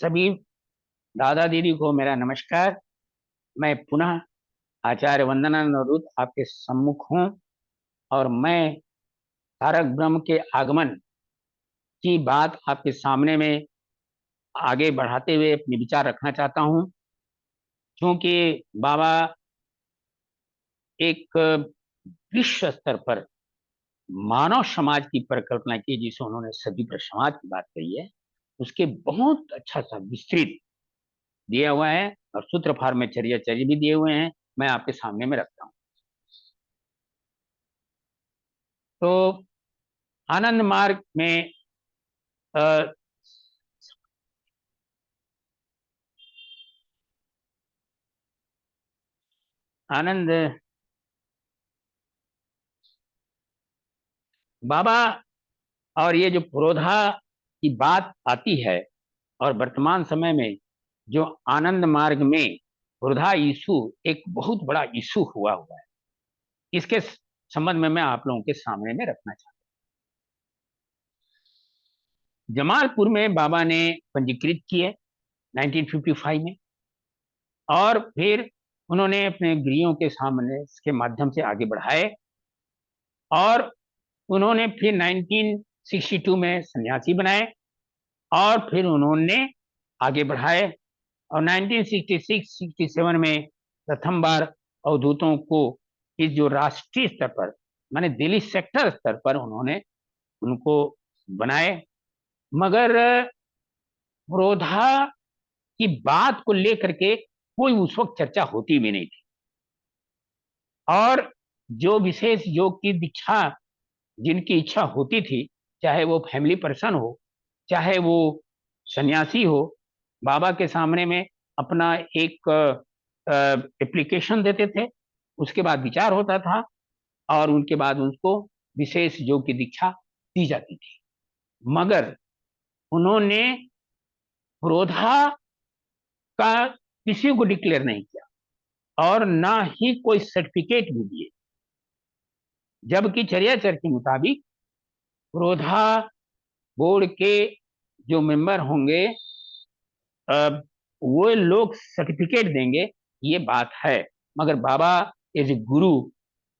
सभी दादा दीदी को मेरा नमस्कार। मैं पुनः आचार्य वंदनानुरुद्ध आपके सम्मुख हूँ और मैं तारक ब्रह्म के आगमन की बात आपके सामने में आगे बढ़ाते हुए अपने विचार रखना चाहता हूँ। क्योंकि बाबा एक विश्व स्तर पर मानव समाज की परिकल्पना की, जिसे उन्होंने सभी पर समाज की बात कही है, उसके बहुत अच्छा सा विस्तृत दिया हुआ है और सूत्रपार में चर्या भी दिए हुए हैं। मैं आपके सामने में रखता हूँ। तो आनंद मार्ग में अ, आनंद बाबा और ये जो पुरोधा की बात आती है, और वर्तमान समय में जो आनंद मार्ग में पुरोधा इशू एक बहुत बड़ा इशू हुआ है, इसके संबंध में मैं आप लोगों के सामने में रखना चाहता हूँ। जमालपुर में बाबा ने पंजीकृत किए 1955 में, और फिर उन्होंने अपने गृहों के सामने के माध्यम से आगे बढ़ाए, और उन्होंने फिर 1962 में सन्यासी बनाए, और फिर उन्होंने आगे बढ़ाए, और 1966-67 में प्रथम बार अवधूतों को इस जो राष्ट्रीय स्तर पर माने दिल्ली सेक्टर स्तर पर उन्होंने उनको बनाए। मगर प्रोधा की बात को लेकर के कोई उस वक्त चर्चा होती भी नहीं थी, और जो विशेष योग की दीक्षा जिनकी इच्छा होती थी, चाहे वो फैमिली पर्सन हो, चाहे वो सन्यासी हो, बाबा के सामने में अपना एक एप्लीकेशन देते थे, उसके बाद विचार होता था, और उनके बाद उसको विशेष योग की दीक्षा दी जाती थी। मगर उन्होंने क्रोधा का किसी को डिक्लेयर नहीं किया, और ना ही कोई सर्टिफिकेट भी दिए, जबकि चर्याचर के मुताबिक क्रोधा बोर्ड के जो मेंबर होंगे, वो लोग सर्टिफिकेट देंगे, ये बात है। मगर बाबा एज ए गुरु,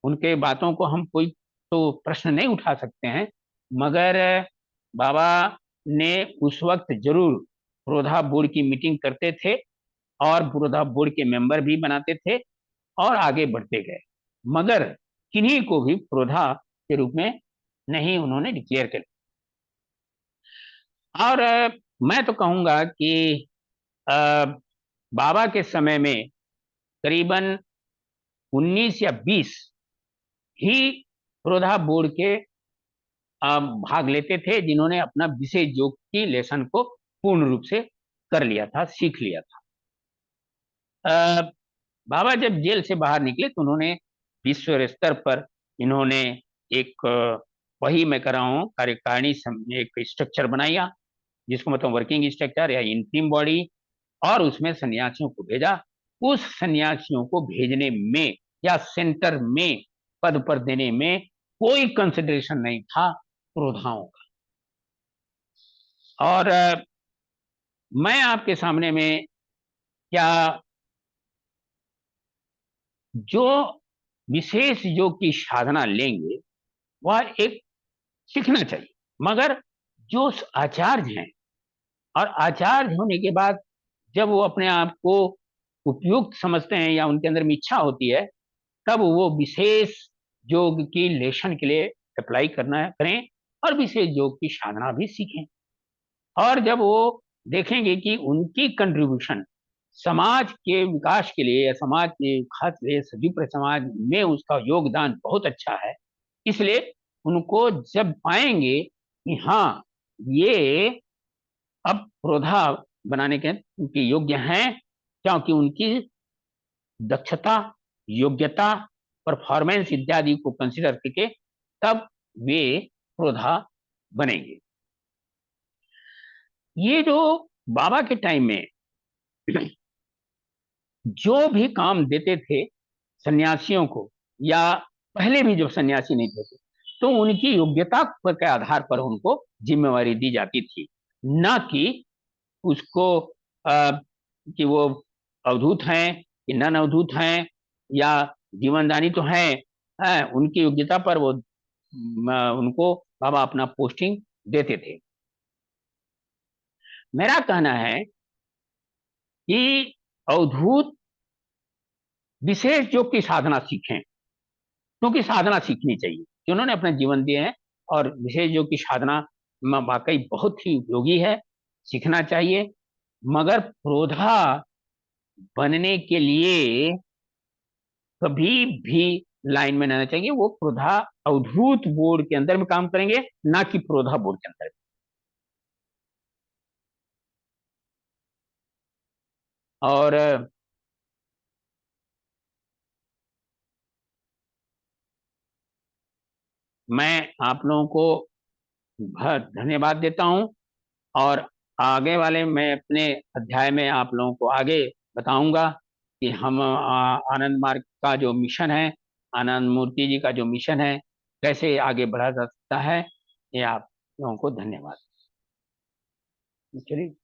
उनके बातों को हम कोई तो प्रश्न नहीं उठा सकते हैं। मगर बाबा ने उस वक्त जरूर पुरोधा बोर्ड की मीटिंग करते थे, और पुरोधा बोर्ड के मेंबर भी बनाते थे, और आगे बढ़ते गए। मगर किन्हीं को भी पुरोधा के रूप में नहीं उन्होंने डिक्लेयर कर। और मैं तो कहूंगा कि अ, बाबा के समय में करीबन 19 या 20 ही पुरोधा बोर्ड के भाग लेते थे, जिन्होंने अपना विशेष योग की लेसन को पूर्ण रूप से कर लिया था, सीख लिया था। बाबा जब जेल से बाहर निकले तो उन्होंने विश्व स्तर पर इन्होंने एक वही मैं कर रहा हूँ कार्यकारिणी एक स्ट्रक्चर बनाया, जिसको मतलब वर्किंग स्ट्रक्चर या इंटीम बॉडी, और उसमें सन्यासियों को भेजा। उस सन्यासियों को भेजने में या सेंटर में पद पर देने में कोई कंसिडरेशन नहीं था क्रोधाओं का। और मैं आपके सामने में क्या जो विशेष योग की साधना लेंगे वह एक सीखना चाहिए, मगर जो आचार्य हैं, और आचार्य होने के बाद जब वो अपने आप को उपयुक्त समझते हैं या उनके अंदर में इच्छा होती है, तब वो विशेष योग की लेशन के लिए अप्लाई करना करें, और विशेष योग की साधना भी सीखें। और जब वो देखेंगे कि उनकी कंट्रीब्यूशन समाज के विकास के लिए या समाज के खास लिए सभी पर समाज में उसका योगदान बहुत अच्छा है, इसलिए उनको जब पाएंगे कि हाँ, ये अब क्रोधा बनाने के उनके योग्य हैं, क्योंकि उनकी दक्षता, योग्यता, परफॉर्मेंस इत्यादि को कंसिडर करके तब वे क्रोधा बनेंगे। ये जो बाबा के टाइम में जो भी काम देते थे सन्यासियों को, या पहले भी जब सन्यासी नहीं थे तो उनकी योग्यता पर के आधार पर उनको जिम्मेवारी दी जाती थी, ना कि उसको कि वो अवधूत हैं कि नन अवधूत हैं या जीवनदानी तो हैं, उनकी योग्यता पर वो उनको बाबा अपना पोस्टिंग देते थे। मेरा कहना है कि अवधूत विशेष योग की साधना सीखें, क्योंकि साधना सीखनी चाहिए, जिन्होंने अपने जीवन दिए हैं। और विशेष योग की साधना वाकई बहुत ही उपयोगी है, सीखना चाहिए। मगर क्रोधा बनने के लिए कभी भी लाइन में रहना चाहिए। वो क्रोधा अवधूत बोर्ड के अंदर में काम करेंगे, ना कि क्रोधा बोर्ड के अंदर। और मैं आप लोगों को बहुत धन्यवाद देता हूं। और आगे वाले मैं अपने अध्याय में आप लोगों को आगे बताऊंगा कि हम आनंद मार्ग का जो मिशन है, आनंद मूर्ति जी का जो मिशन है, कैसे आगे बढ़ा जा सकता है। ये आप लोगों को धन्यवाद। चलिए।